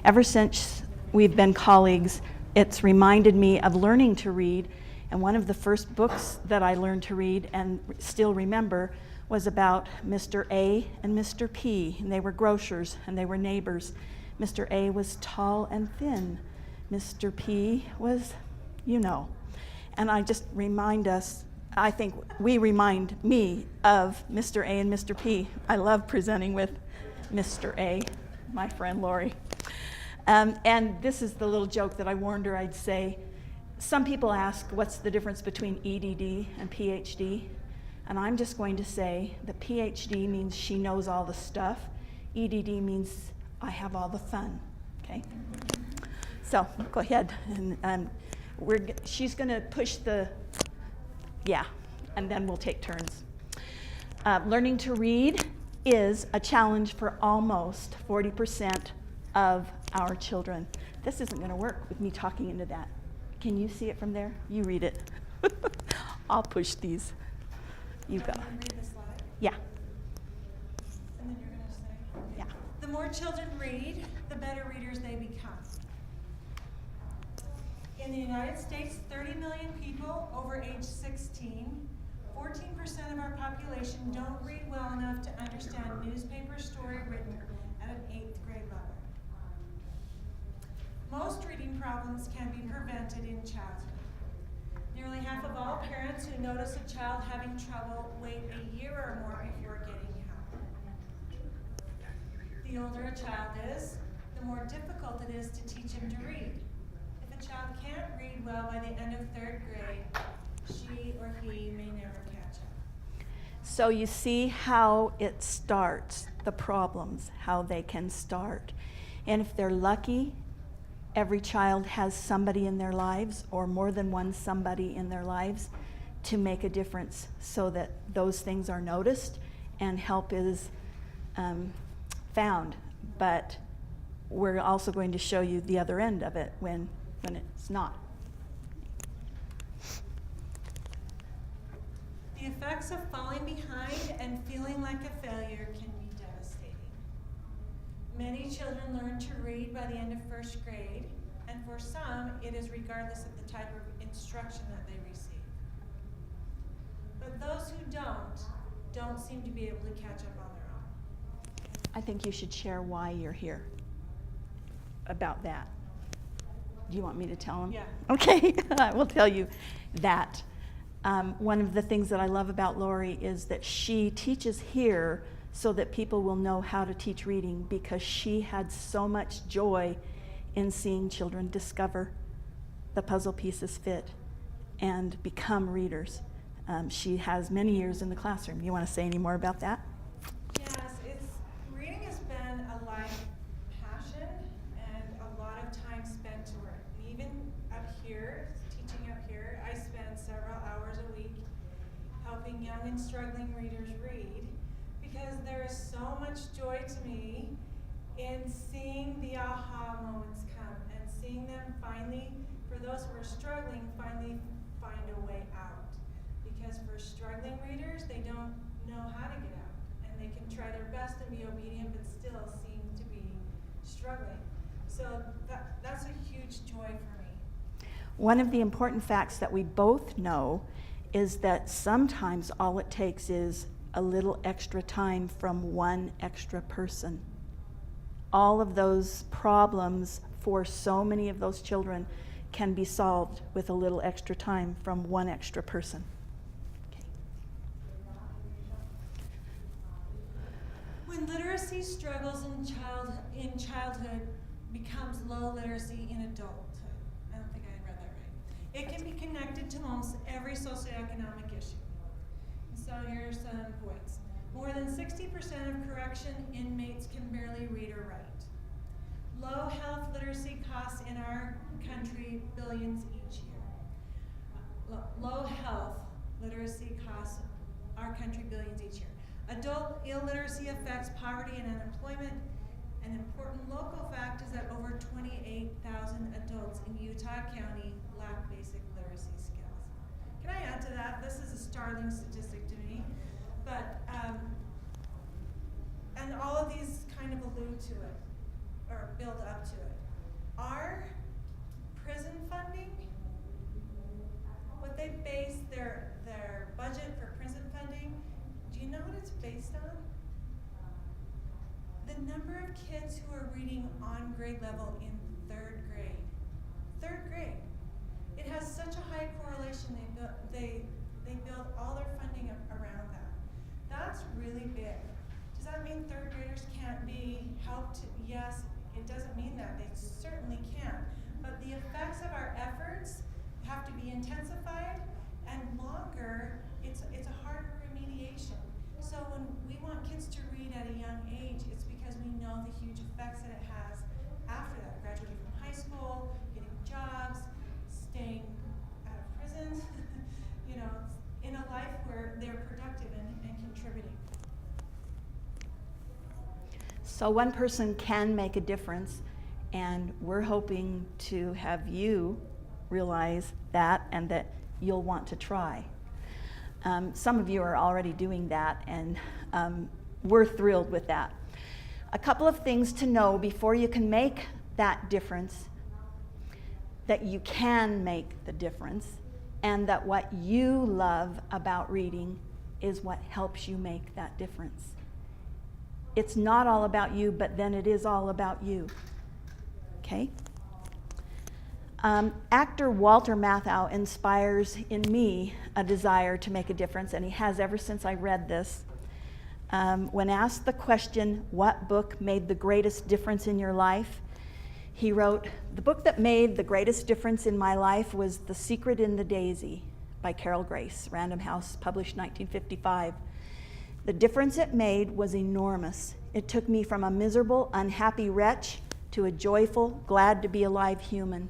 Ever since we've been colleagues, it's reminded me of learning to read. And one of the first books that I learned to read and still remember was about Mr. A and Mr. P. And they were grocers and they were neighbors. Mr. A was tall and thin. Mr. P was, you know. And I just remind us, I think we remind me of Mr. A and Mr. P. I love presenting with Mr. A, my friend Lori. And this is the little joke that I warned her I'd say. Some people ask, what's the difference between EDD and PhD? And I'm just going to say that PhD means she knows all the stuff. EDD means I have all the fun, okay? So go ahead, and she's gonna push the, yeah, and then we'll take turns. Learning to read is a challenge for almost 40% of our children. This isn't gonna work with me talking into that. Can you see it from there? You read it. I'll push these. You go. Read the slide? Yeah. And then you're going to say? Yeah. The more children read, the better readers they become. In the United States, 30 million people over age 16, 14% of our population don't read well enough to understand a newspaper story written at an 8th grade level. Most reading problems can be prevented in childhood. Nearly half of all parents who notice a child having trouble wait a year or more before getting help. The older a child is, the more difficult it is to teach him to read. If a child can't read well by the end of 3rd grade, she or he may never catch up. So you see how it starts, the problems, how they can start. And if they're lucky, every child has somebody in their lives, or more than one somebody in their lives, to make a difference so that those things are noticed and help is found. But we're also going to show you the other end of it when it's not. The effects of falling behind and feeling like a failure can be devastating. Many children learn to read by the end of 1st grade, and for some, it is regardless of the type of instruction that they receive. But those who don't seem to be able to catch up on their own. I think you should share why you're here about that. Do you want me to tell them? Yeah. Okay, I will tell you that. One of the things that I love about Lori is that she teaches here so that people will know how to teach reading, because she had so much joy in seeing children discover the puzzle pieces fit and become readers. She has many years in the classroom. You want to say any more about that? Yes, reading has been a life passion and a lot of time spent to it. Even up here, teaching up here, I spend several hours a week helping young and struggling readers read, because there is so much joy to me in seeing the aha moments come and seeing them finally, for those who are struggling, finally find a way out. Because for struggling readers, they don't know how to get out, and they can try their best and be obedient but still seem to be struggling. So that's a huge joy for me. One of the important facts that we both know is that sometimes all it takes is a little extra time from one extra person. All of those problems for so many of those children can be solved with a little extra time from one extra person. Okay. When literacy struggles in childhood becomes low literacy in adulthood. I don't think I read that right. It can be connected to almost every socioeconomic issue. So here are some points. More than 60% of correction inmates can barely read or write. Low health literacy costs in our country billions each year. Low health literacy costs our country billions each year. Adult illiteracy affects poverty and unemployment. An important local fact is that over 28,000 adults in Utah County lack basic literacy skills. Can I add to that? This is a startling statistic to me, but and all of these kind of allude to it, or build up to it. Our prison funding, what they base their budget for prison funding, do you know what it's based on? The number of kids who are reading on grade level in third grade. Third grade. It has such a high correlation. They build all their funding around that. That's really big. Does that mean third graders can't be helped? Yes, it doesn't mean that. They certainly can. But the effects of our efforts have to be intensified and longer. It's a harder remediation. So when we want kids to read at a young age, it's because we know the huge effects that it has after that, graduating from high school, getting jobs, staying out of prison, you know, in a life where they're productive and contributing. So one person can make a difference, and we're hoping to have you realize that and that you'll want to try. Some of you are already doing that, and we're thrilled with that. A couple of things to know before you can make that difference, that you can make the difference, and that what you love about reading is what helps you make that difference. It's not all about you, but then it is all about you. Okay? Actor Walter Matthau inspires in me a desire to make a difference, and he has ever since I read this. When asked the question, what book made the greatest difference in your life? He wrote, the book that made the greatest difference in my life was The Secret in the Daisy by Carol Grace, Random House, published 1955. The difference it made was enormous. It took me from a miserable, unhappy wretch to a joyful, glad to be alive human.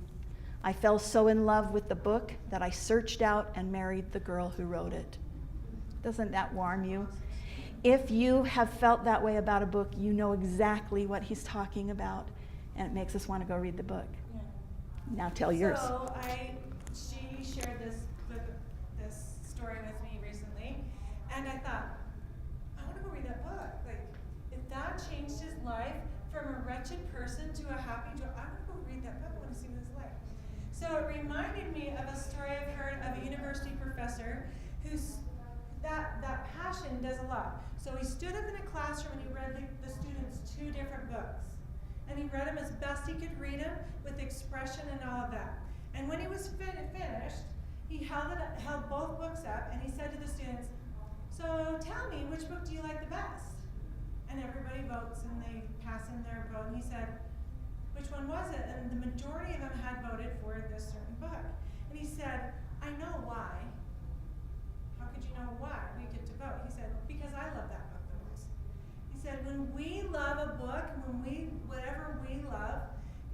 I fell so in love with the book that I searched out and married the girl who wrote it. Doesn't that warm you? If you have felt that way about a book, you know exactly what he's talking about, and it makes us want to go read the book. Yeah. Now tell yours. So she shared this story with me recently, and I thought, I want to go read that book. Like, if that changed his life from a wretched person to a happy joy, I want to go read that book. I want to see what it's like. So it reminded me of a story I've heard of a university professor who's that passion does a lot. So he stood up in a classroom and he read the students 2 different books. And he read them as best he could read them with expression and all of that. And when he was finished, he held both books up and he said to the students, so tell me, which book do you like the best? And everybody votes and they pass in their vote. And he said, which one was it? And the majority of them had voted for this certain book. And he said, I know why. How could you know why? We get to vote. He said, because I love that book the most. He said, when we love a book, whatever we love,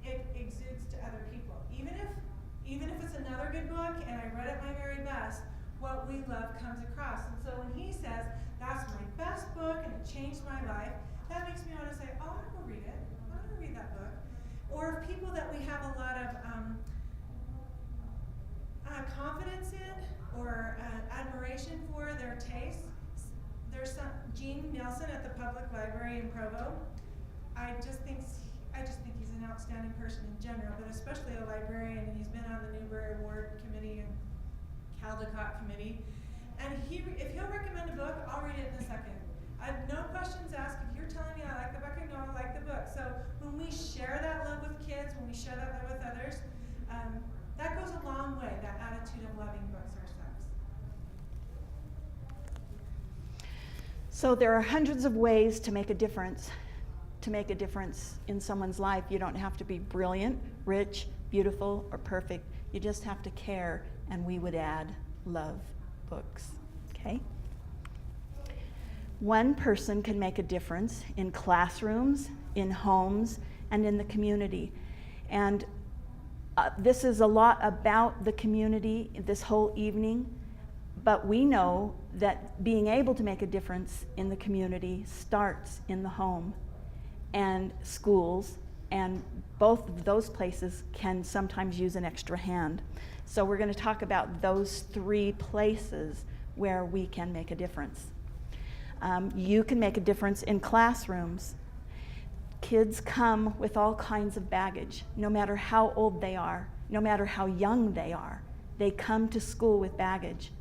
it exudes to other people. Even if it's another good book and I read it my very best, what we love comes across. And so when he says, that's my best book and it changed my life, that makes me want to say, oh, I want to go read it. I want to read that book. Or people that we have a lot of confidence in or admiration for their tastes. There's Gene Nelson at the Public Library in Provo. I just think he's an outstanding person in general, but especially a librarian, and he's been on the Newbery Award Committee and Caldecott Committee. And if he'll recommend a book, I'll read it in a second. I have no questions asked. If you're telling me I like the book, I know I like the book. So when we share that love with kids, when we share that love with others, that goes a long way, that attitude of loving books ourselves. So there are hundreds of ways to make a difference. To make a difference in someone's life, you don't have to be brilliant, rich, beautiful, or perfect. You just have to care, and we would add love books. Okay? One person can make a difference in classrooms, in homes, and in the community. And this is a lot about the community this whole evening, but we know that being able to make a difference in the community starts in the home and schools, and both of those places can sometimes use an extra hand. So we're going to talk about those 3 places where we can make a difference. You can make a difference in classrooms. kids come with all kinds of baggage, no matter how old they are, no matter how young they are. They come to school with baggage.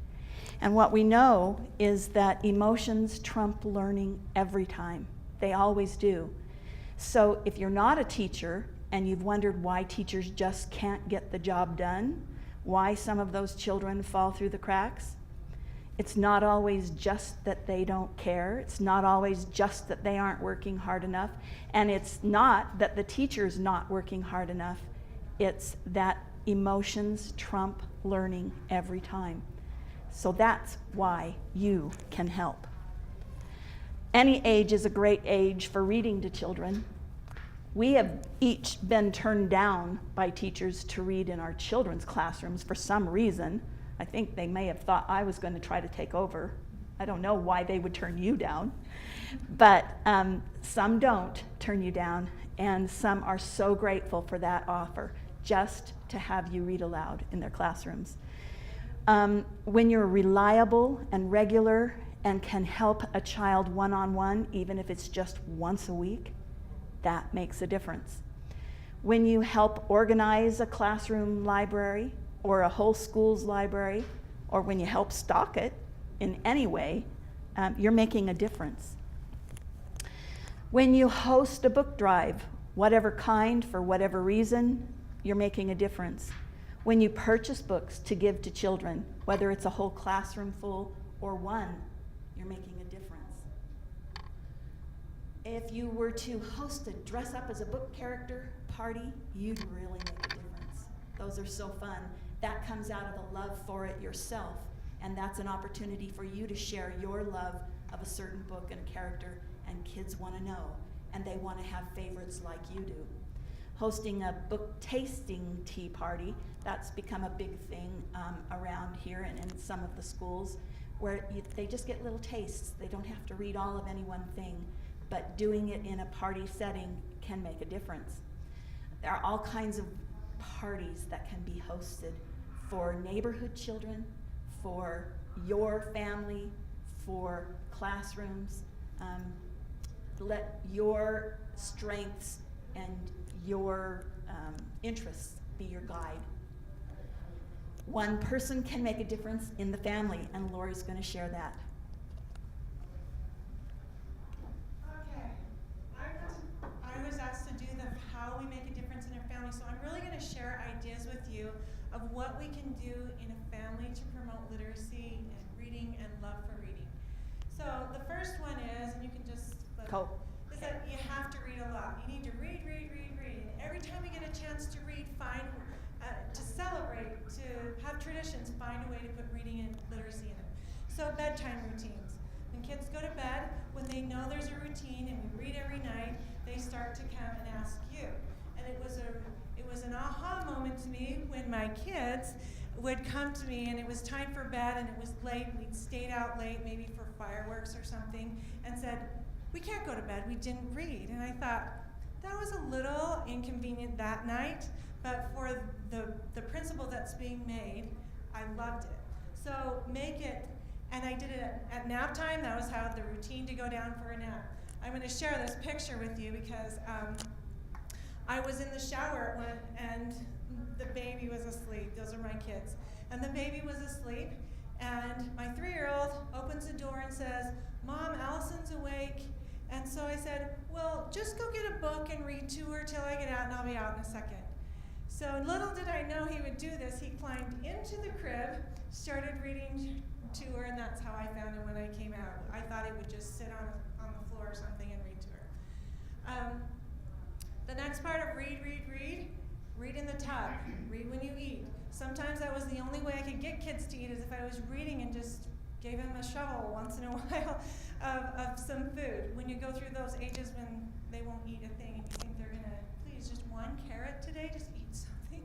And what we know is that emotions trump learning every time. They always do. So if you're not a teacher and you've wondered why teachers just can't get the job done, why some of those children fall through the cracks, it's not always just that they don't care. It's not always just that they aren't working hard enough. And it's not that the teacher's not working hard enough. It's that emotions trump learning every time. So that's why you can help. Any age is a great age for reading to children. We have each been turned down by teachers to read in our children's classrooms for some reason. I think they may have thought I was going to try to take over. I don't know why they would turn you down. But some don't turn you down, and some are so grateful for that offer, just to have you read aloud in their classrooms. When you're reliable and regular and can help a child one-on-one, even if it's just once a week, that makes a difference. When you help organize a classroom library or a whole school's library, or when you help stock it in any way, you're making a difference. When you host a book drive, whatever kind, for whatever reason, you're making a difference. When you purchase books to give to children, whether it's a whole classroom full or one, you're making a difference. If you were to host a dress up as a book character party, you'd really make a difference. Those are so fun. That comes out of a love for it yourself, and that's an opportunity for you to share your love of a certain book and character, and kids want to know, and they want to have favorites like you do. Hosting a book tasting tea party, that's become a big thing around here and in some of the schools, where they just get little tastes. They don't have to read all of any one thing, but doing it in a party setting can make a difference. There are all kinds of parties that can be hosted for neighborhood children, for your family, for classrooms. Let your strengths and your interests be your guide. One person can make a difference in the family, and Lori's going to share that. Okay, I was asked to do the how we make a difference in a family, so I'm really going to share ideas with you of what we can do in a family to promote literacy and reading and love for reading. So the first one is, and you can just is that you have to read a lot. You need to read, read, read, read. And every time you get a chance to read, to celebrate, to have traditions, find a way to put reading and literacy in it. So bedtime routines. When kids go to bed, when they know there's a routine and we read every night, they start to come and ask you. And it was an aha moment to me when my kids would come to me and it was time for bed and it was late. We'd stayed out late, maybe for fireworks or something, and said, "We can't go to bed, we didn't read." And I thought, that was a little inconvenient that night, but for the principle that's being made, I loved it. So make it, and I did it at nap time. That was how the routine to go down for a nap. I'm going to share this picture with you because I was in the shower and the baby was asleep. Those are my kids. And the baby was asleep, and my 3-year-old opens the door and says, "Mom, Allison's awake." And so I said, "Well, just go get a book and read to her till I get out, and I'll be out in a second." So little did I know he would do this. He climbed into the crib, started reading to her, and that's how I found him when I came out. I thought he would just sit on the floor or something and read to her. The next part of read in the tub, read when you eat. Sometimes that was the only way I could get kids to eat, is if I was reading and just gave them a shovel once in a while of some food. When you go through those ages when they won't eat a thing and you think they're gonna, please, just one carrot today, just eat something.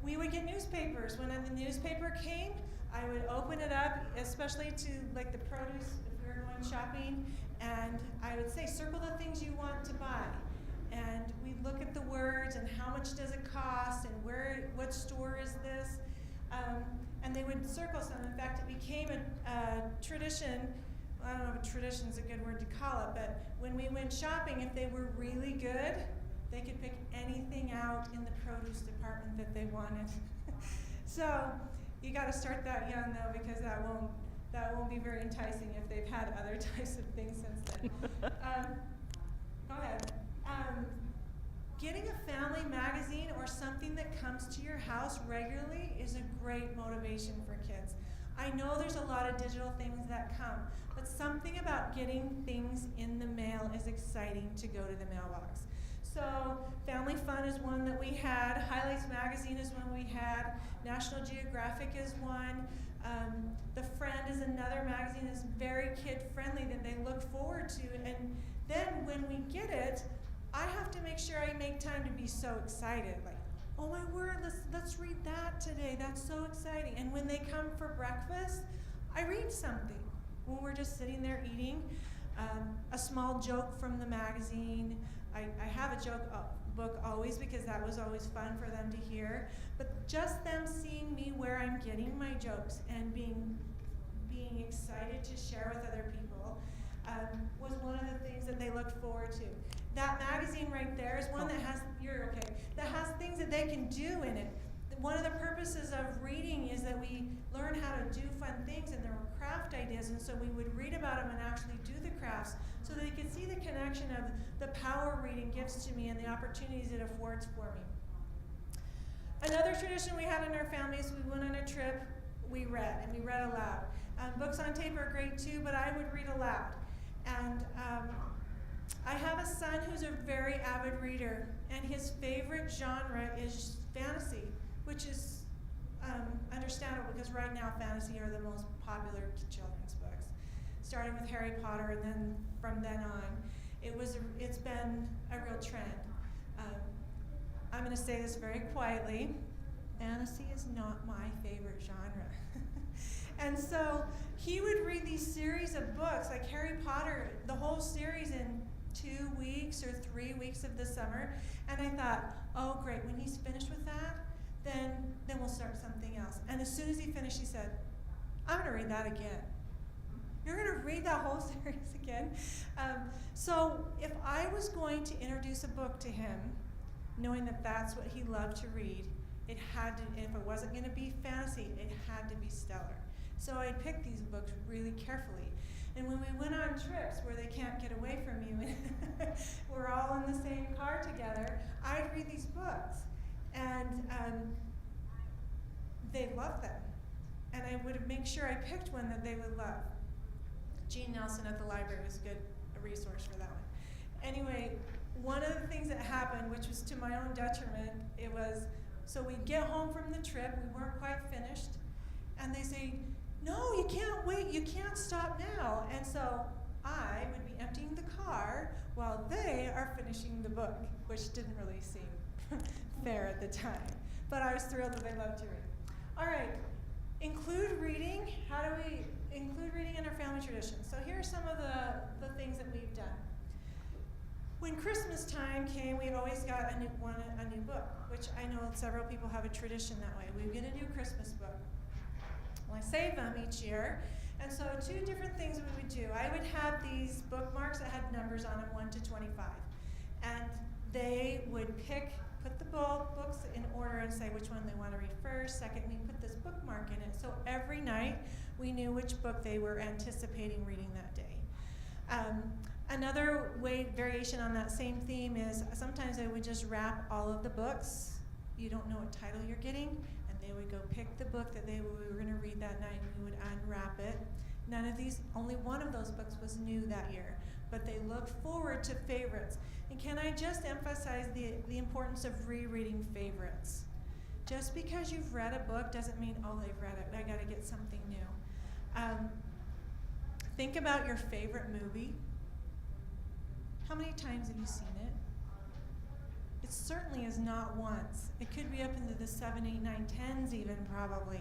We would get newspapers. When the newspaper came, I would open it up, especially to like the produce, if we were going shopping, and I would say, circle the things you want to buy. And we'd look at the words and how much does it cost and what store is this? And they would circle some. In fact, it became a tradition I don't know if a tradition is a good word to call it, but when we went shopping, if they were really good, they could pick anything out in the produce department that they wanted. So you got to start that young though, because that won't be very enticing if they've had other types of things since then. Go ahead. Getting a family magazine or something that comes to your house regularly is a great motivation for kids. I know there's a lot of digital things that come, but something about getting things in the mail is exciting to go to the mailbox. So Family Fun is one that we had, Highlights Magazine is one we had, National Geographic is one, The Friend is another magazine that's very kid-friendly that they look forward to, and then when we get it, I have to make sure I make time to be so excited, like, oh my word, let's read that today, that's so exciting. And when they come for breakfast, I read something. When we're just sitting there eating, a small joke from the magazine. I have a joke book always because that was always fun for them to hear. But just them seeing me where I'm getting my jokes and being excited to share with other people was one of the things that they looked forward to. That magazine right there is one that has things that they can do in it. One of the purposes of reading is that we learn how to do fun things, and there were craft ideas, and so we would read about them and actually do the crafts so that they could see the connection of the power reading gives to me and the opportunities it affords for me. Another tradition we had in our family is we went on a trip, we read, and we read aloud. Books on tape are great too, but I would read aloud. And I have a son who's a very avid reader, and his favorite genre is fantasy, which is understandable because right now fantasy are the most popular children's books, starting with Harry Potter, and then from then on, it's been a real trend. I'm going to say this very quietly. Fantasy is not my favorite genre. And so he would read these series of books, like Harry Potter, the whole series in 2 weeks or 3 weeks of the summer. And I thought, oh great, when he's finished with that, then we'll start something else. And as soon as he finished, he said, I'm going to read that again. You're going to read that whole series again? So if I was going to introduce a book to him, knowing that that's what he loved to read, it had to, if it wasn't going to be fantasy, it had to be stellar. So I picked these books really carefully. And when we went on trips where they can't get away from you, and we're all in the same car together, I'd read these books. And they loved them. And I would make sure I picked one that they would love. Jean Nelson at the library was a resource for that one. Anyway, one of the things that happened, which was to my own detriment, it was, so we'd get home from the trip, we weren't quite finished, and they say, no, you can't wait, you can't stop now. And so I would be emptying the car while they are finishing the book, which didn't really seem fair at the time. But I was thrilled that they loved to read. All right, include reading. How do we include reading in our family tradition? So here are some of the things that we've done. When Christmas time came, we always got a new book, which I know several people have a tradition that way. We get a new Christmas book. Well, I save them each year, and so 2 different things we would do. I would have these bookmarks that had numbers on them, 1 to 25, and they would put the books in order and say which one they want to read first, second, we put this bookmark in it, so every night we knew which book they were anticipating reading that day. Another variation on that same theme is sometimes I would just wrap all of the books. You don't know what title you're getting, and they would go pick the book that we were going to read that night, and we would unwrap it. Only one of those books was new that year, but they looked forward to favorites. And can I just emphasize the importance of rereading favorites? Just because you've read a book doesn't mean, oh, they've read it, I got to get something new. Think about your favorite movie. How many times have you seen it? It certainly is not once. It could be up into the 7, 8, 9, 10s even probably.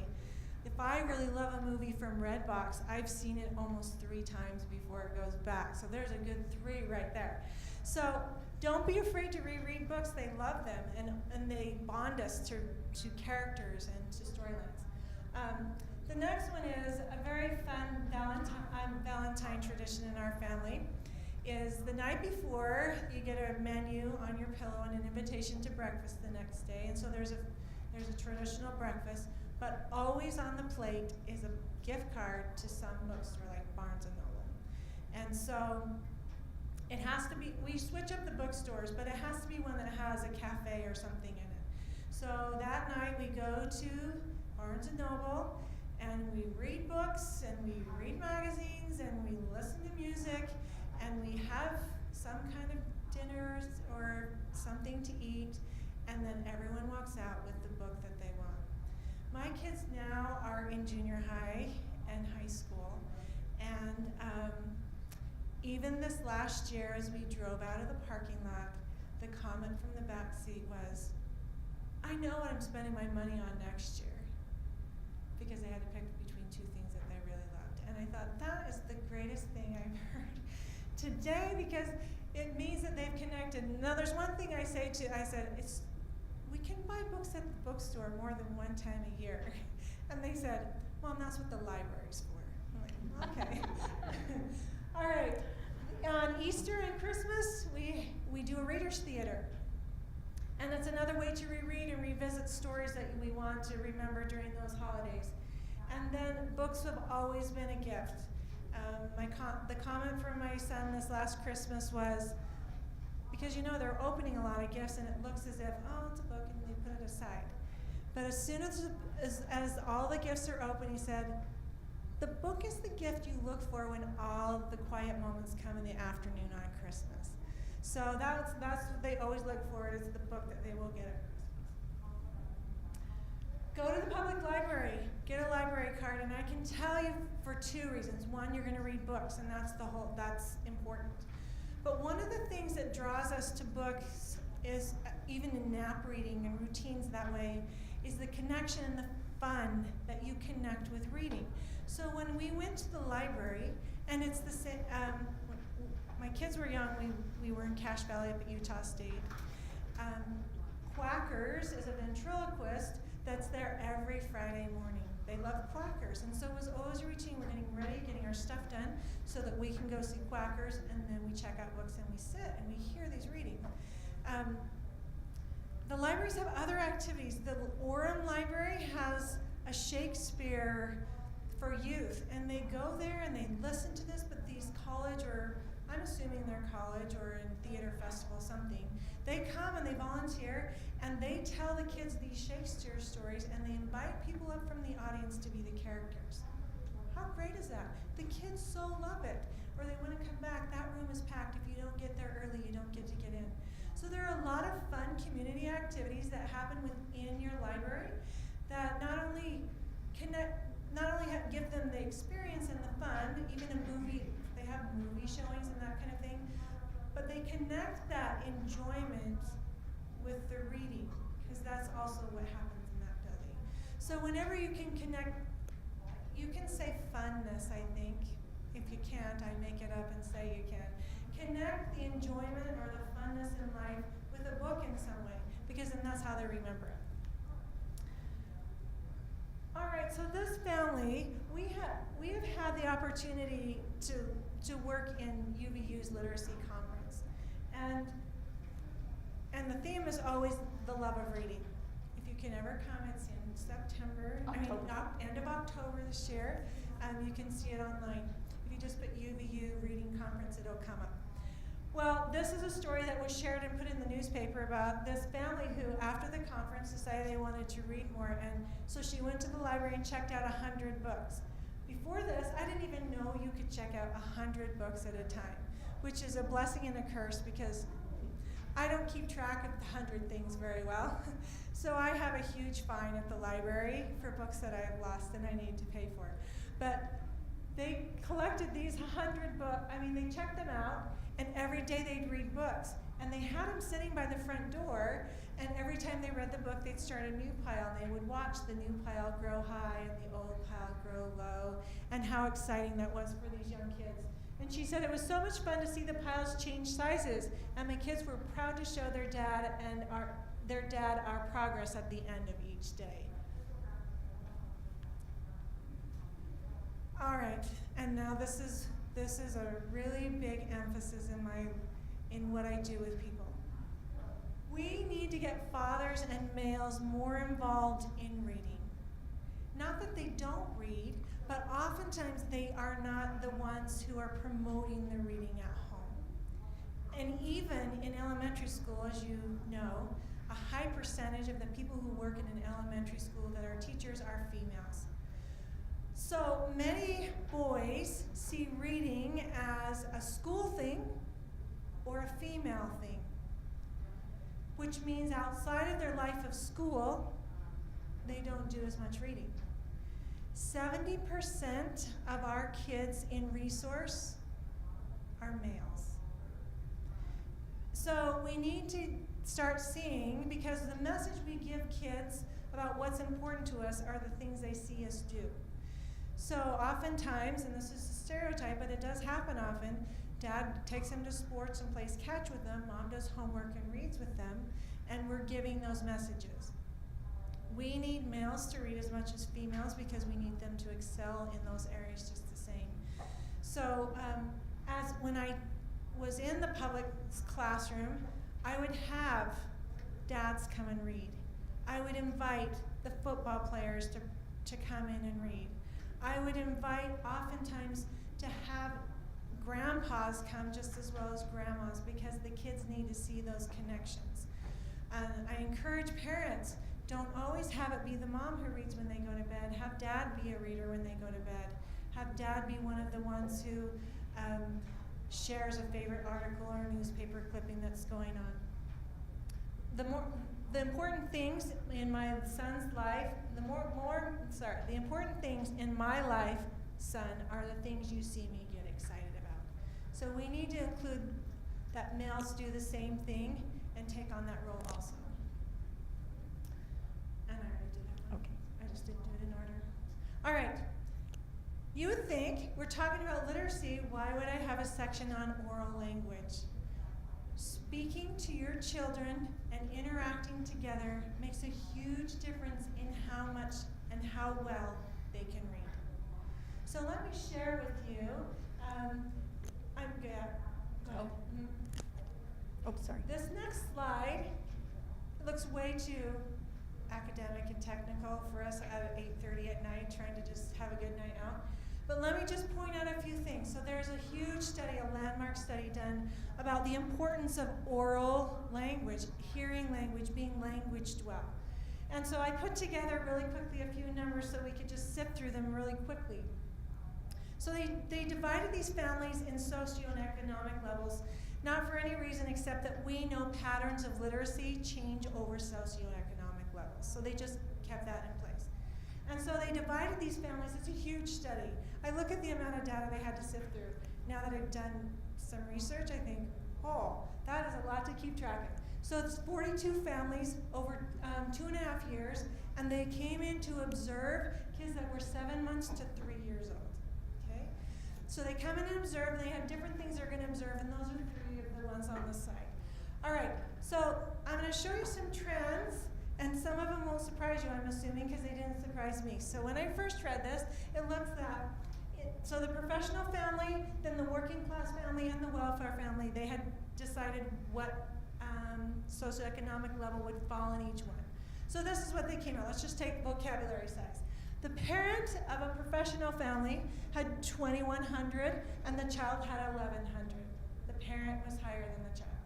If I really love a movie from Redbox, I've seen it almost 3 times before it goes back. So there's a good 3 right there. So don't be afraid to reread books. They love them, and they bond us to characters and to storylines. The next one is a very fun Valentine tradition in our family. Is the night before you get a menu on your pillow and an invitation to breakfast the next day, and so there's a traditional breakfast, but always on the plate is a gift card to some bookstore like Barnes and Noble. And so it has to be, we switch up the bookstores, but it has to be one that has a cafe or something in it. So that night we go to Barnes and Noble and we read books and we read magazines and we listen to music and we have some kind of dinner or something to eat, and then everyone walks out with the book that they want. My kids now are in junior high and high school, and even this last year as we drove out of the parking lot, the comment from the back seat was, I know what I'm spending my money on next year, because they had to pick between two things that they really loved. And I thought, that is the greatest thing I've heard today, because it means that they've connected. Now there's one thing I said, we can buy books at the bookstore more than one time a year. And they said, Mom, that's what the library's for. I'm like, okay. All right. On Easter and Christmas, we do a reader's theater. And it's another way to reread and revisit stories that we want to remember during those holidays. And then books have always been a gift. The comment from my son this last Christmas was, because they're opening a lot of gifts and it looks as if, oh, it's a book, and they put it aside. But as soon as all the gifts are open, he said, the book is the gift you look for when all the quiet moments come in the afternoon on Christmas. So that's what they always look for, is the book that they will get at Christmas. Go to the public library, get a library card, and I can tell you for two reasons. One, you're going to read books, and that's important. But one of the things that draws us to books is, even in nap reading and routines that way, is the connection and the fun that you connect with reading. So when we went to the library, and it's the same, when my kids were young, we were in Cache Valley up at Utah State. Quackers is a ventriloquist that's there every Friday morning. They love Quackers, and so it was always a routine. We're getting ready, getting our stuff done, so that we can go see Quackers, and then we check out books, and we sit, and we hear these reading. The libraries have other activities. The Orem Library has a Shakespeare for youth, and they go there and they listen to this, but these college, or I'm assuming they're college or in theater festival, something, they come and they volunteer and they tell the kids these Shakespeare stories, and they invite people up from the audience to be the characters. How great is that? The kids so love it. Or they want to come back. That room is packed. If you don't get there early, you don't get to get in. So there are a lot of fun community activities that happen within your library that not only give them the experience and the fun, even a movie, they have movie showings and that kind of thing, but they connect that enjoyment with the reading, because that's also what happens in that building. So whenever you can connect, you can say funness, I think. If you can't, I make it up and say you can. Connect the enjoyment or the funness in life with a book in some way, because then that's how they remember it. All right, so this family, we have had the opportunity to work in UVU's Literacy Conference. And the theme is always the love of reading. If you can ever come, it's in September, end of October this year. You can see it online. If you just put UVU Reading Conference, it'll come up. Well, this is a story that was shared and put in the newspaper about this family who, after the conference, decided they wanted to read more, and so she went to the library and checked out 100 books. Before this, I didn't even know you could check out 100 books at a time, which is a blessing and a curse, because I don't keep track of the 100 things very well. So I have a huge fine at the library for books that I've lost and I need to pay for. But they collected these 100 books. They checked them out, and every day they'd read books. And they had them sitting by the front door, and every time they read the book, they'd start a new pile, and they would watch the new pile grow high and the old pile grow low, and how exciting that was for these young kids. And she said it was so much fun to see the piles change sizes, and the kids were proud to show their dad our progress at the end of each day. All right, and now this is a really big emphasis in what I do with people. We need to get fathers and males more involved in reading. Not that they don't read, but oftentimes they are not the ones who are promoting the reading at home. And even in elementary school, as you know, a high percentage of the people who work in an elementary school that are teachers are females. So many boys see reading as a school thing or a female thing, which means outside of their life of school, they don't do as much reading. 70% of our kids in resource are males. So we need to start seeing, because the message we give kids about what's important to us are the things they see us do. So oftentimes, and this is a stereotype, but it does happen often, Dad takes them to sports and plays catch with them, Mom does homework and reads with them, and we're giving those messages. We need males to read as much as females because we need them to excel in those areas just the same. So as when I was in the public classroom, I would have dads come and read. I would invite the football players to come in and read. I would invite oftentimes to have grandpas come just as well as grandmas because the kids need to see those connections. I encourage parents, don't always have it be the mom who reads when they go to bed. Have dad be a reader when they go to bed. Have dad be one of the ones who shares a favorite article or newspaper clipping that's going on. The important things in my son's life, the important things in my life, son, are the things you see me get excited about. So we need to include that males do the same thing and take on that role also. And I already did that one. Okay. I just didn't do it in order. All right. You would think, we're talking about literacy, why would I have a section on oral language? Speaking to your children and interacting together makes a huge difference in how much and how well they can read. So let me share with you, I'm good. Go ahead. Oh, sorry. This next slide looks way too academic and technical for us at 8:30 at night trying to just have a good night out. But let me just point out a few things. So there's a huge study, a landmark study done about the importance of oral language, hearing language, being languaged well. And so I put together really quickly a few numbers so we could just sift through them really quickly. So they divided these families in socioeconomic levels, not for any reason except that we know patterns of literacy change over socioeconomic levels. So they just kept that in place. And so they divided these families. It's a huge study. I look at the amount of data they had to sift through. Now that I've done some research, I think, oh, that is a lot to keep track of. So it's 42 families over 2.5 years, and they came in to observe kids that were 7 months to 3 years old. Okay? So they come in and observe, and they have different things they're going to observe, and those are 3 of the ones on the side. All right, so I'm going to show you some trends. And some of them won't surprise you, I'm assuming, because they didn't surprise me. So when I first read this, it looks that, so the professional family, then the working class family, and the welfare family, they had decided what socioeconomic level would fall in each one. So this is what they came out. Let's just take vocabulary size. The parent of a professional family had 2,100, and the child had 1,100. The parent was higher than the child.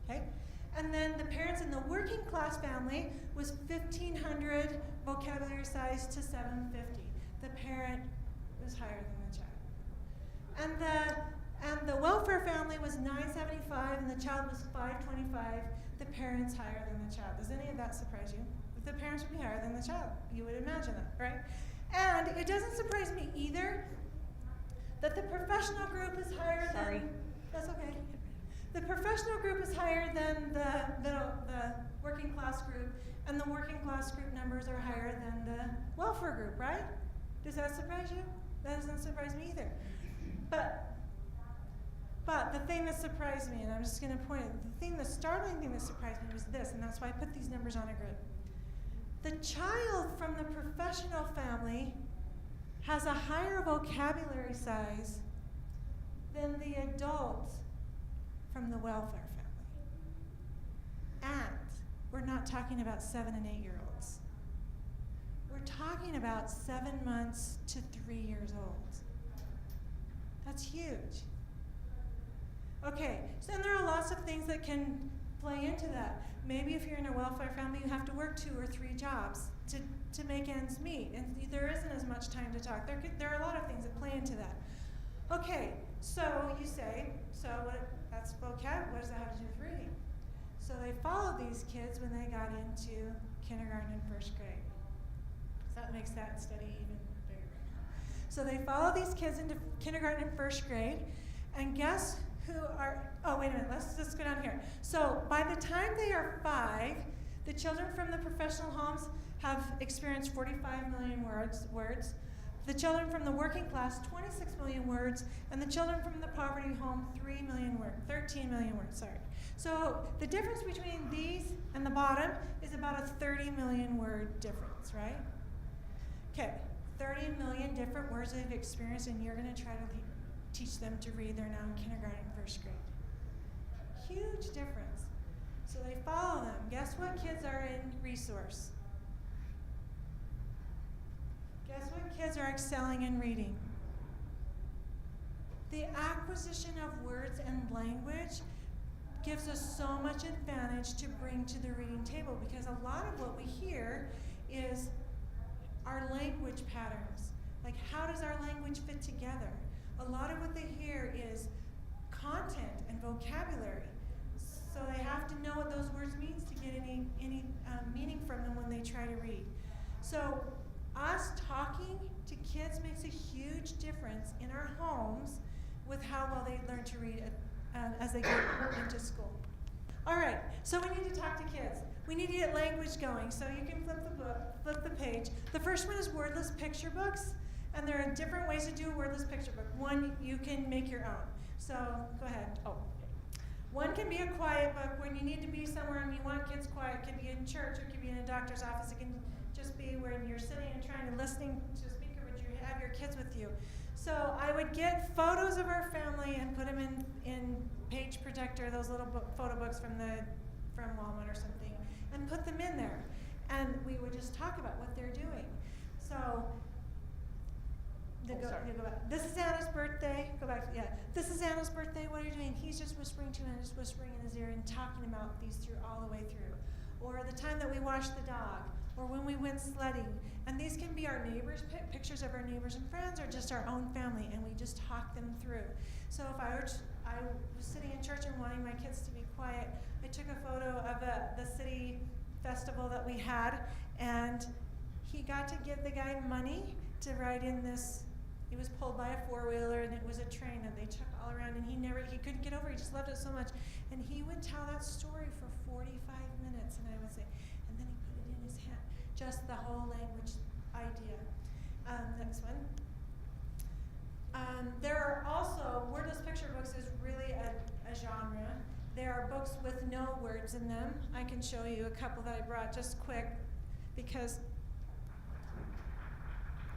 Okay? And then the parents in the working class family was 1,500 vocabulary size to 750. The parent was higher than the child. And the welfare family was 975 and the child was 525. The parents higher than the child. Does any of that surprise you? If the parents would be higher than the child, you would imagine that, right? And it doesn't surprise me either that the professional group is higher than. That's okay. The professional group is higher than the working class group, and the working class group numbers are higher than the welfare group, right? Does that surprise you? That doesn't surprise me either. But the thing that surprised me, and I'm just going to point it, the startling thing that surprised me was this, and that's why I put these numbers on a grid. The child from the professional family has a higher vocabulary size than the adult from the welfare family. And we're not talking about 7 and 8 year olds. We're talking about 7 months to 3 years old. That's huge. Okay, so then there are lots of things that can play into that. Maybe if you're in a welfare family, you have to work 2 or 3 jobs to make ends meet, and there isn't as much time to talk. There are a lot of things that play into that. Okay, so you say, that's vocab, what does that have to do with reading? So they followed these kids when they got into kindergarten and first grade. So that makes that study even bigger. So they follow these kids into kindergarten and first grade, and guess who are, oh wait a minute, let's go down here. So by the time they are 5, the children from the professional homes have experienced 45 million words. The children from the working class, 26 million words, and the children from the poverty home, 13 million words, sorry. So the difference between these and the bottom is about a 30 million word difference, right? Okay, 30 million different words they've experienced, and you're gonna try to teach them to read. They're now in kindergarten and first grade. Huge difference. So they follow them. Guess what kids are in resource? Guess what kids are excelling in reading? The acquisition of words and language gives us so much advantage to bring to the reading table, because a lot of what we hear is our language patterns. Like, how does our language fit together? A lot of what they hear is content and vocabulary. So they have to know what those words means to get any meaning from them when they try to read. So us talking to kids makes a huge difference in our homes with how well they learn to read as they get into school. All right, so we need to talk to kids. We need to get language going. So you can flip the page. The first one is wordless picture books, and there are different ways to do a wordless picture book. One, you can make your own. So go ahead. Oh. One can be a quiet book when you need to be somewhere and you want kids quiet. It could be in church, it could be in a doctor's office. It can just be when you're sitting and trying to listening to a speaker, but you have your kids with you. So I would get photos of our family and put them in Page Protector, those little photo books from Walmart or something, and put them in there. And we would just talk about what they're doing. So go back. This is Anna's birthday. Go back. Yeah. This is Anna's birthday. What are you doing? He's just whispering to him, and just whispering in his ear and talking about these through all the way through. Or the time that we washed the dog, or when we went sledding. And these can be our neighbors, pictures of our neighbors and friends, or just our own family, and we just talk them through. So if I was sitting in church and wanting my kids to be quiet, I took a photo of the city festival that we had, and he got to give the guy money to ride in this. He was pulled by a 4-wheeler, and it was a train that they took all around, and he couldn't get over it. He just loved it so much. And he would tell that story for 45 minutes, and I would say, and then he put it in his hand. Just the whole language idea. Next one. There are also, wordless picture books is really a genre. There are books with no words in them. I can show you a couple that I brought just quick, because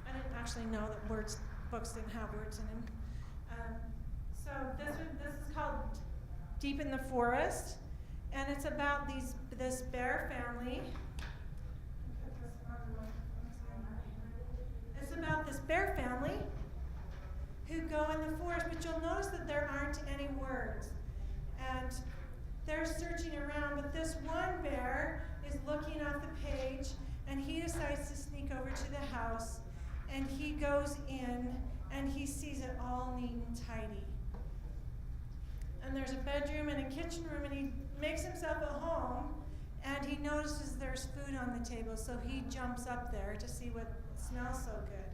I didn't actually know that books didn't have words in them. So this is called Deep in the Forest, and it's about this bear family. It's about this bear family who go in the forest, but you'll notice that there aren't any words. And they're searching around, but this one bear is looking off the page, and he decides to sneak over to the house, and he goes in, and he sees it all neat and tidy. And there's a bedroom and a kitchen room, and he makes himself at home, and he notices there's food on the table, so he jumps up there to see what smells so good.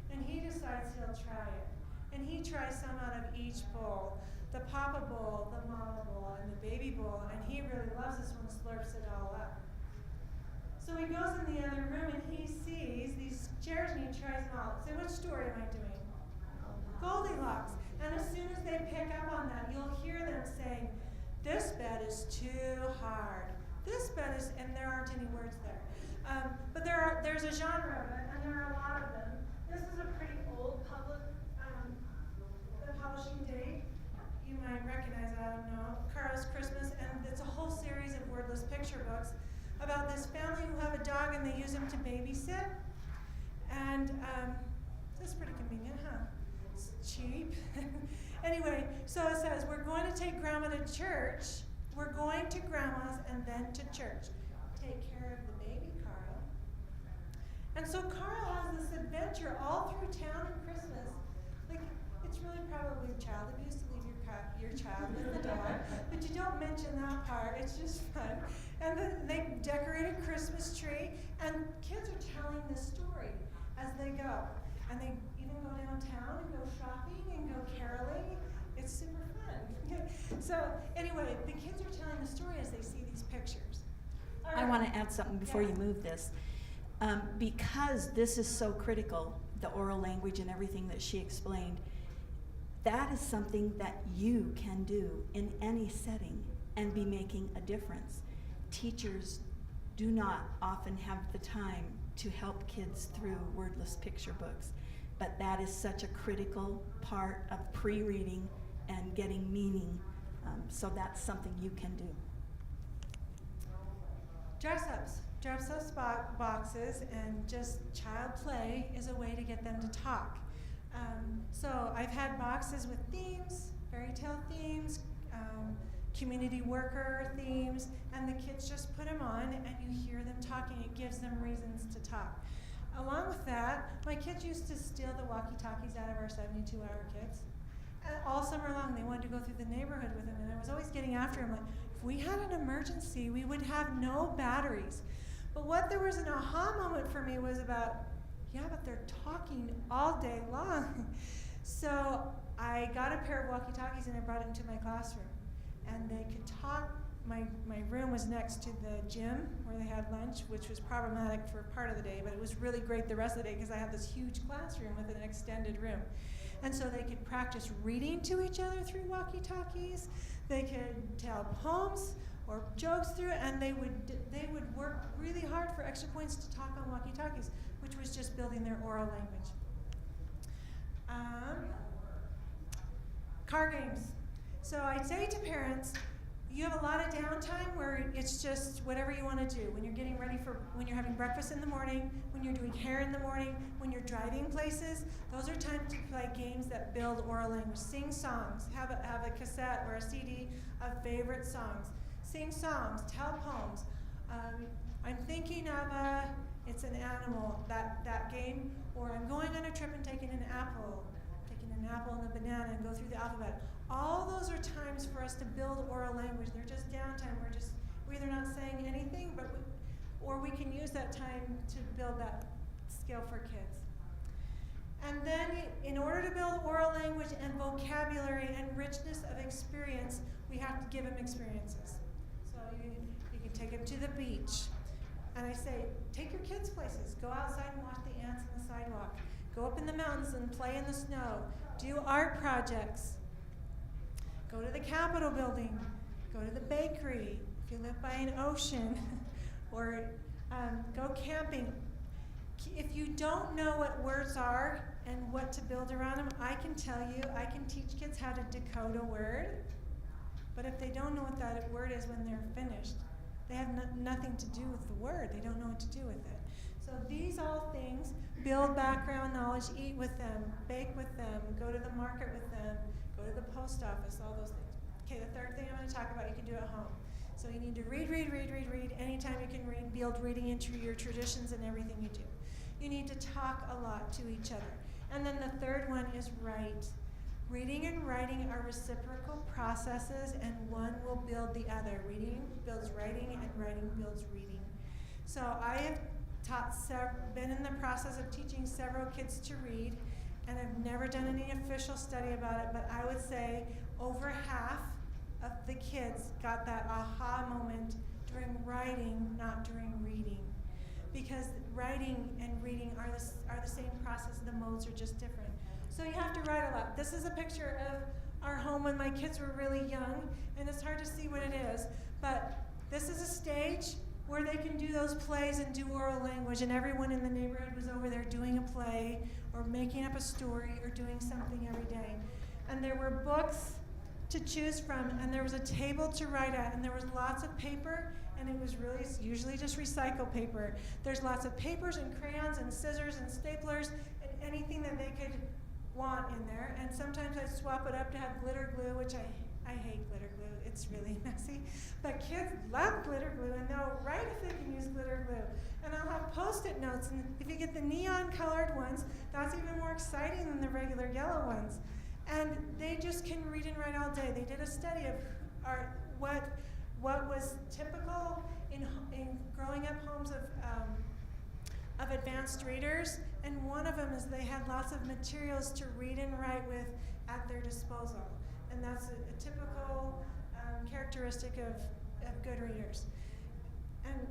And he decides he'll try it. And he tries some out of each bowl. The papa bowl, the mama bowl, and the baby bowl, and he really loves this one, slurps it all up. So he goes in the other room and he sees these chairs and he tries them all. Say, which story am I doing? Goldilocks. And as soon as they pick up on that, you'll hear them saying, this bed is too hard. This bed is, and there aren't any words there. But there's a genre of it, and there are a lot of them. This is a pretty publishing date. You might recognize it, I don't know, Carl's Christmas, and it's a whole series of wordless picture books about this family who have a dog and they use him to babysit. And this is pretty convenient, huh? It's cheap. Anyway, so it says, we're going to take Grandma to church. We're going to Grandma's and then to church. Take care of the baby, Carl. And so Carl has this adventure all through town at Christmas. Like, it's really probably child abuse to leave your child with the dog, but you don't mention that part. It's just fun. And then they decorate a Christmas tree, and kids are telling this story as they go. And they even go downtown and go shopping and go caroling. It's super fun. So anyway, the kids are telling the story as they see these pictures. All I right. want to add something before Yeah. you move this. Because this is so critical, the oral language and everything that she explained, that is something that you can do in any setting and be making a difference. Teachers do not often have the time to help kids through wordless picture books, but that is such a critical part of pre-reading and getting meaning. So that's something you can do. Dress-ups. Dress-ups boxes and just child play is a way to get them to talk. So I've had boxes with themes, fairy tale themes, community worker themes, and the kids just put them on and you hear them talking. It gives them reasons to talk. Along with that, my kids used to steal the walkie-talkies out of our 72-hour kids. All summer long, they wanted to go through the neighborhood with them, and I was always getting after them, like, if we had an emergency, we would have no batteries. But what there was an aha moment for me was about, yeah, but they're talking all day long. So I got a pair of walkie-talkies and I brought it into my classroom. And they could talk. My room was next to the gym where they had lunch, which was problematic for part of the day, but it was really great the rest of the day because I had this huge classroom with an extended room. And so they could practice reading to each other through walkie-talkies. They could tell poems or jokes through it, and they would work really hard for extra points to talk on walkie-talkies, which was just building their oral language. Car games. So I say to parents, you have a lot of downtime where it's just whatever you want to do. When you're getting ready when you're having breakfast in the morning, when you're doing hair in the morning, when you're driving places, those are times to play games that build oral language. Sing songs, have a cassette or a CD of favorite songs. Sing songs, tell poems. I'm thinking of it's an animal, that game, or I'm going on a trip and taking an apple and a banana and go through the alphabet. All those are times for us to build oral language. They're just downtime. We're either not saying anything, or we can use that time to build that skill for kids. And then in order to build oral language and vocabulary and richness of experience, we have to give them experiences. So you can take them to the beach. And I say, take your kids places. Go outside and watch the ants on the sidewalk. Go up in the mountains and play in the snow. Do art projects. Go to the Capitol building. Go to the bakery if you live by an ocean. Or go camping. If you don't know what words are and what to build around them, I can tell you, I can teach kids how to decode a word. But if they don't know what that word is when they're finished, they have nothing to do with the word. They don't know what to do with it. So these all things build background knowledge, eat with them, bake with them, go to the market with them, go to the post office, all those things. Okay, the third thing I'm going to talk about you can do at home. So you need to read. Anytime you can read, build reading into your traditions and everything you do. You need to talk a lot to each other. And then the third one is write. Reading and writing are reciprocal processes, and one will build the other. Reading builds writing, and writing builds reading. So I have been in the process of teaching several kids to read, and I've never done any official study about it, but I would say over half of the kids got that aha moment during writing, not during reading. Because writing and reading are the same process, the modes are just different. So you have to write a lot. This is a picture of our home when my kids were really young, and it's hard to see what it is, but this is a stage where they can do those plays and do oral language, and everyone in the neighborhood was over there doing a play or making up a story or doing something every day. And there were books to choose from, and there was a table to write at, and there was lots of paper, and it was really usually just recycled paper. There's lots of papers and crayons and scissors and staplers and anything that they could want in there. And sometimes I'd swap it up to have glitter glue, which I hate glitter glue. It's really messy. But kids love glitter glue, and they'll write if they can use glitter glue. And I'll have Post-it notes, and if you get the neon colored ones, that's even more exciting than the regular yellow ones. And they just can read and write all day. They did a study of what was typical in growing up homes of advanced readers, and one of them is they had lots of materials to read and write with at their disposal. And that's a typical characteristic of good readers. And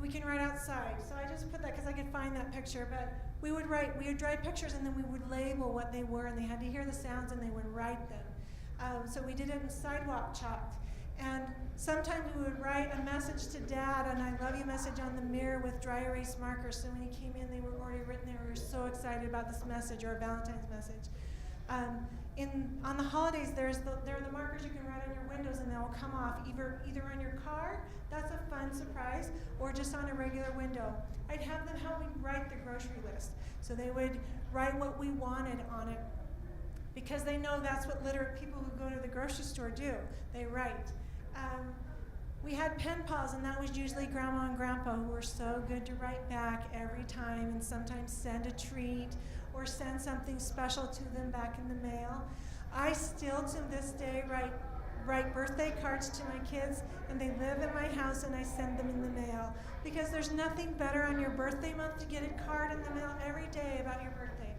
we can write outside. So I just put that because I could find that picture. But we would draw pictures, and then we would label what they were, and they had to hear the sounds, and they would write them. So we did it in sidewalk chalk. And sometimes we would write a message to Dad, and I love you message on the mirror with dry erase markers. So when he came in, they were already written. They were so excited about this message, or a Valentine's message. On the holidays, there are the markers you can write on your windows, and they'll come off either on your car, that's a fun surprise, or just on a regular window. I'd have them help me write the grocery list. So they would write what we wanted on it, because they know that's what literate people who go to the grocery store do. They write. We had pen pals, and that was usually Grandma and Grandpa, who were so good to write back every time, and sometimes send a treat or send something special to them back in the mail. I still, to this day, write birthday cards to my kids, and they live at my house, and I send them in the mail, because there's nothing better on your birthday month to get a card in the mail every day about your birthday.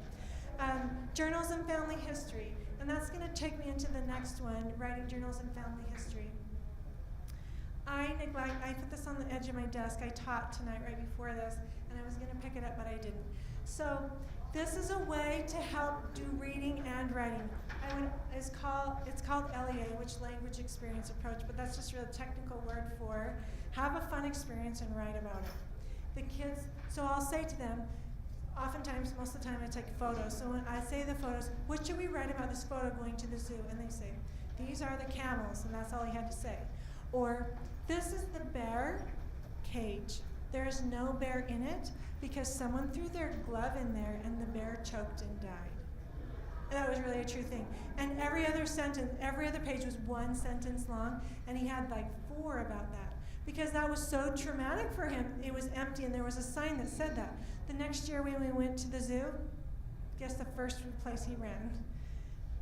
Journals and family history, and that's going to take me into the next one, writing journals and family history. I put this on the edge of my desk. I taught tonight right before this, and I was going to pick it up, but I didn't. So this is a way to help do reading and writing. It's called LEA, which Language Experience Approach, but that's just a real technical word for have a fun experience and write about it. The kids, so I'll say to them, oftentimes, most of the time I take photos. So when I say the photos, what should we write about this photo going to the zoo? And they say, these are the camels, and that's all he had to say. Or, this is the bear cage. There is no bear in it because someone threw their glove in there and the bear choked and died. And that was really a true thing. And every other page was one sentence long, and he had like 4 about that. Because that was so traumatic for him. It was empty, and there was a sign that said that. The next year when we went to the zoo, guess the first place he ran?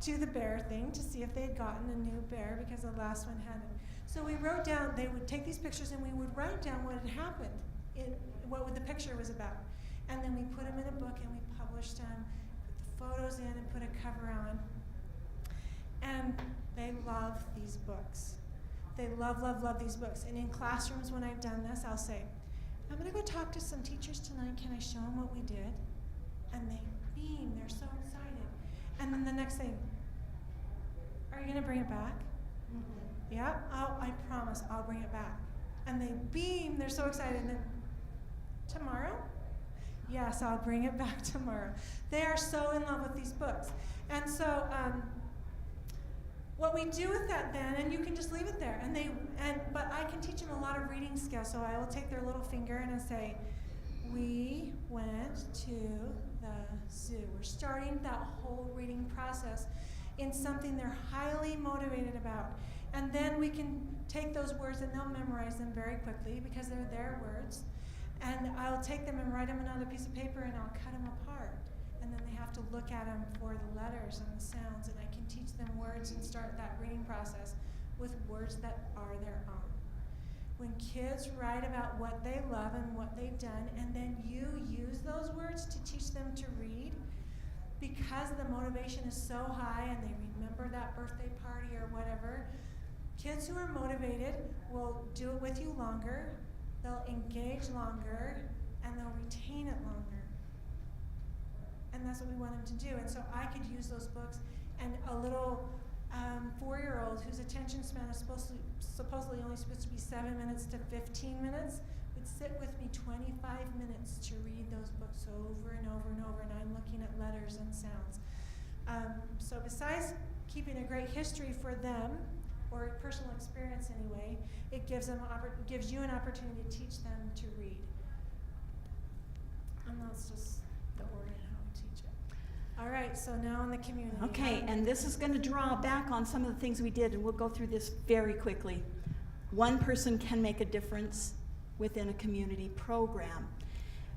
To the bear thing to see if they had gotten a new bear, because the last one hadn't. So we wrote down, they would take these pictures, and we would write down what had happened, what the picture was about. And then we put them in a book, and we published them, put the photos in, and put a cover on. And they love these books. They love, love, love these books. And in classrooms, when I've done this, I'll say, I'm going to go talk to some teachers tonight. Can I show them what we did? And they beam. They're so excited. And then the next thing, are you going to bring it back? Mm-hmm. Yeah? I promise I'll bring it back. And they beam. They're so excited. And then, tomorrow? Yes, I'll bring it back tomorrow. They are so in love with these books. And so, what we do with that then, and you can just leave it there, but I can teach them a lot of reading skills. So I will take their little finger and I say, we went to the zoo. We're starting that whole reading process in something they're highly motivated about. And then we can take those words and they'll memorize them very quickly because they're their words. And I'll take them and write them on another piece of paper, and I'll cut them apart. And then they have to look at them for the letters and the sounds, and I can teach them words and start that reading process with words that are their own. When kids write about what they love and what they've done, and then you use those words to teach them to read, because the motivation is so high and they remember that birthday party or whatever, kids who are motivated will do it with you longer, they'll engage longer, and they'll retain it longer. And that's what we want them to do. And so I could use those books, and a little 4-year-old whose attention span is supposedly only supposed to be 7 minutes to 15 minutes would sit with me 25 minutes to read those books over and over and over, and I'm looking at letters and sounds. So besides keeping a great history for them, or personal experience anyway, it gives you an opportunity to teach them to read. And that's just the order and how we teach it. All right, so now in the community. Okay, and this is going to draw back on some of the things we did, and we'll go through this very quickly. One person can make a difference within a community program.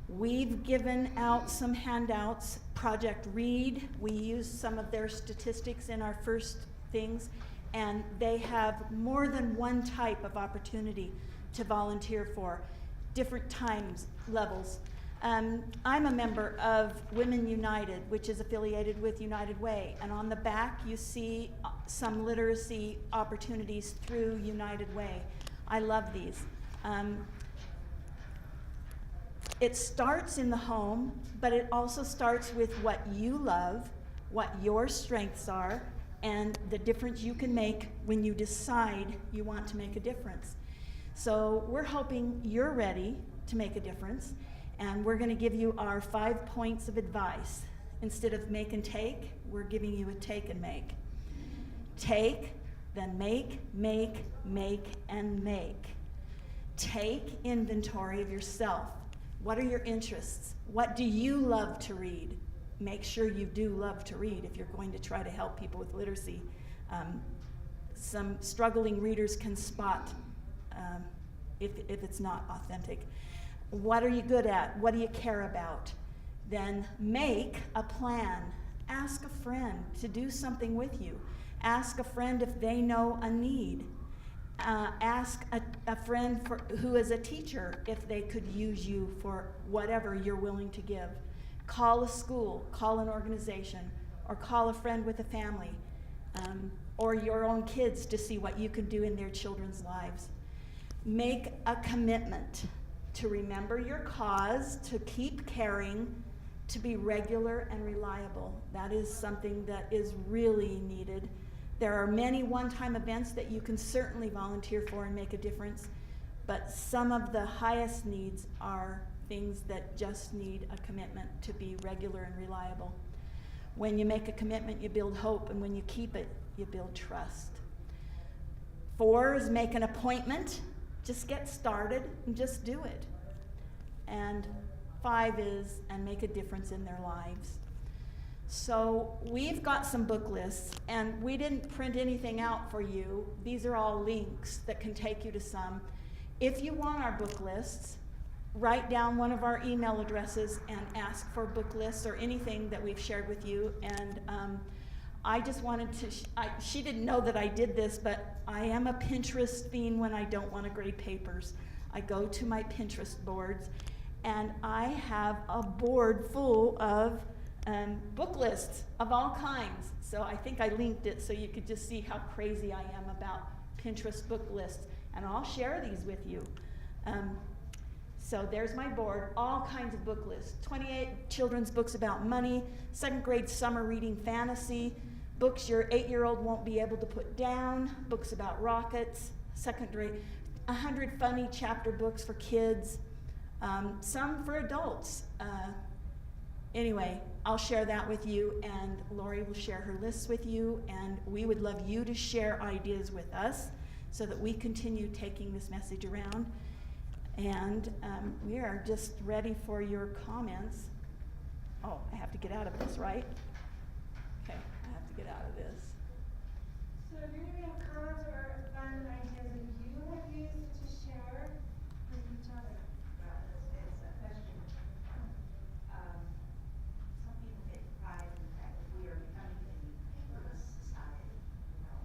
We've given out some handouts, Project Read. We used some of their statistics in our first things, and they have more than one type of opportunity to volunteer for, different times, levels. I'm a member of Women United, which is affiliated with United Way, and on the back you see some literacy opportunities through United Way. I love these. It starts in the home, but it also starts with what you love, what your strengths are, and the difference you can make when you decide you want to make a difference. So we're hoping you're ready to make a difference, and we're going to give you our 5 points of advice. Instead of make and take, we're giving you a take and make. Take, then make, and make. Take inventory of yourself. What are your interests? What do you love to read? Make sure you do love to read if you're going to try to help people with literacy. Some struggling readers can spot if it's not authentic. What are you good at? What do you care about? Then make a plan. Ask a friend to do something with you. Ask a friend if they know a need. Ask a friend who is a teacher if they could use you for whatever you're willing to give. Call a school, call an organization, or call a friend with a family, or your own kids to see what you can do in their children's lives. Make a commitment to remember your cause, to keep caring, to be regular and reliable. That is something that is really needed. There are many one-time events that you can certainly volunteer for and make a difference, but some of the highest needs are things that just need a commitment to be regular and reliable. When you make a commitment, you build hope, and when you keep it, you build trust. 4 is make an appointment. Just get started and just do it. And 5 is, and make a difference in their lives. So we've got some book lists, and we didn't print anything out for you. These are all links that can take you to some. If you want our book lists, write down one of our email addresses and ask for book lists or anything that we've shared with you. And I just wanted to, she didn't know that I did this, but I am a Pinterest fiend when I don't want to grade papers. I go to my Pinterest boards, and I have a board full of book lists of all kinds. So I think I linked it so you could just see how crazy I am about Pinterest book lists. And I'll share these with you. So there's my board, all kinds of book lists. 28 children's books about money, 2nd grade summer reading fantasy, books your 8-year-old won't be able to put down, books about rockets, 2nd grade, 100 funny chapter books for kids, some for adults. Anyway, I'll share that with you, and Lori will share her lists with you, and we would love you to share ideas with us so that we continue taking this message around. And we are just ready for your comments. Oh, I have to get out of this, right? Okay, I have to get out of this. So if you're going to have comments or fun ideas that you have used to share with each other. Well, it's a question. Some people take pride in the fact that we are becoming a paperless society. You know,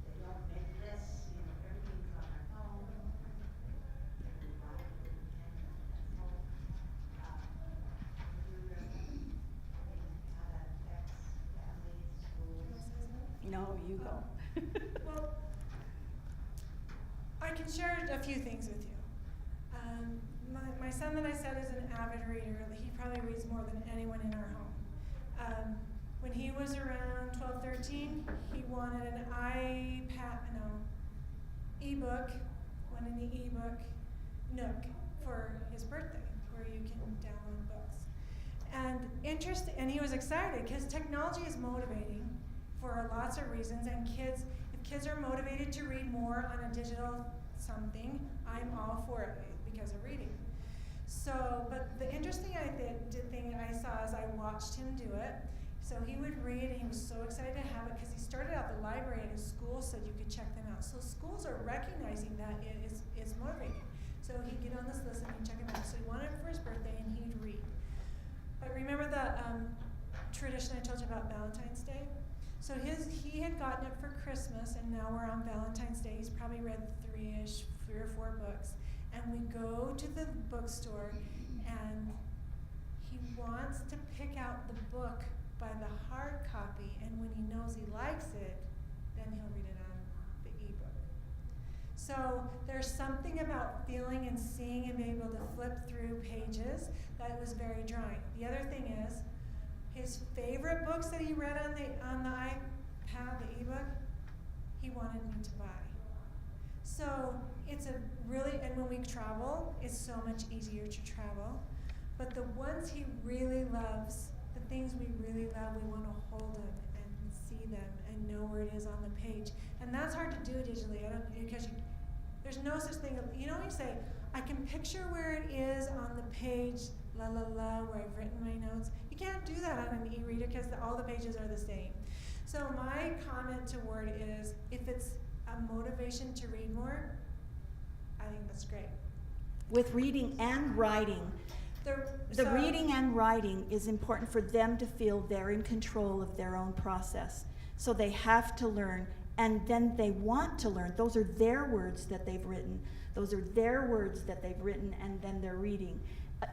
they don't make lists. You know, everything's on their phone. No, you go. Well, I can share a few things with you. My son that I said is an avid reader. He probably reads more than anyone in our home. When he was around 12, 13, he wanted an ebook, wanted an ebook nook for his birthday, where you can download books. And he was excited because technology is motivating. for lots of reasons, and if kids are motivated to read more on a digital something, I'm all for it because of reading. So, but the interesting thing I saw as I watched him do it, so he would read and he was so excited to have it because he started out the library and his school said you could check them out. So schools are recognizing that it is motivating. So he'd get on this list and he'd check them out. So he wanted it for his birthday and he'd read. But remember the tradition I told you about Valentine's Day? So he had gotten it for Christmas and now we're on Valentine's Day. He's probably read 3 or 4 books. And we go to the bookstore and he wants to pick out the book by the hard copy, and when he knows he likes it, then he'll read it on the ebook. So there's something about feeling and seeing and being able to flip through pages that was very drawing. The other thing is, his favorite books that he read on the iPad, the ebook, he wanted me to buy. So it's a really, and when we travel, it's so much easier to travel. But the ones he really loves, the things we really love, we want to hold them and see them and know where it is on the page. And that's hard to do digitally, because there's no such thing. You know when you say, I can picture where it is on the page, la la la, where I've written my notes. You can't do that on an e-reader because all the pages are the same. So my comment to Word is, if it's a motivation to read more, I think that's great. With reading and writing, the reading and writing is important for them to feel they're in control of their own process. So they have to learn, and then they want to learn. Those are their words that they've written. Those are their words that they've written, and then they're reading.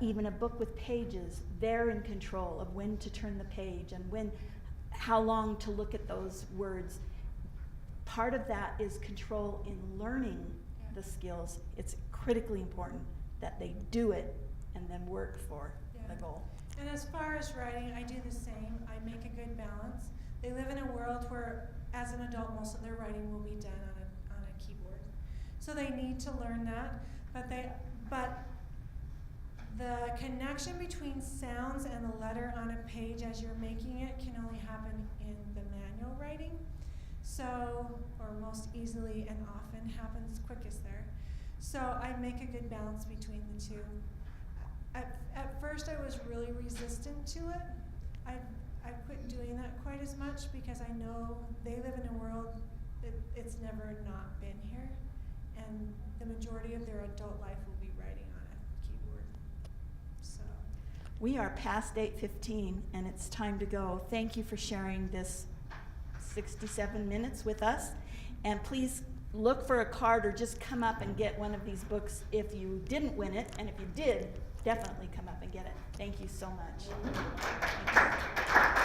Even a book with pages, they're in control of when to turn the page and how long to look at those words. Part of that is control in learning the skills. It's critically important that they do it and then work for the goal. And as far as writing, I do the same. I make a good balance. They live in a world where, as an adult, most of their writing will be done on a keyboard. So they need to learn that, but the connection between sounds and the letter on a page as you're making it can only happen in the manual writing. So, or most easily and often happens quickest there. So I make a good balance between the two. At first I was really resistant to it. I quit doing that quite as much because I know they live in a world it's never not been here, and the majority of their adult life will be writing on a keyboard. So We are past 8:15 and it's time to go. Thank you for sharing this 67 minutes with us, and please look for a card or just come up and get one of these books if you didn't win it, and if you did, definitely come up and get it. Thank you so much. Thank you.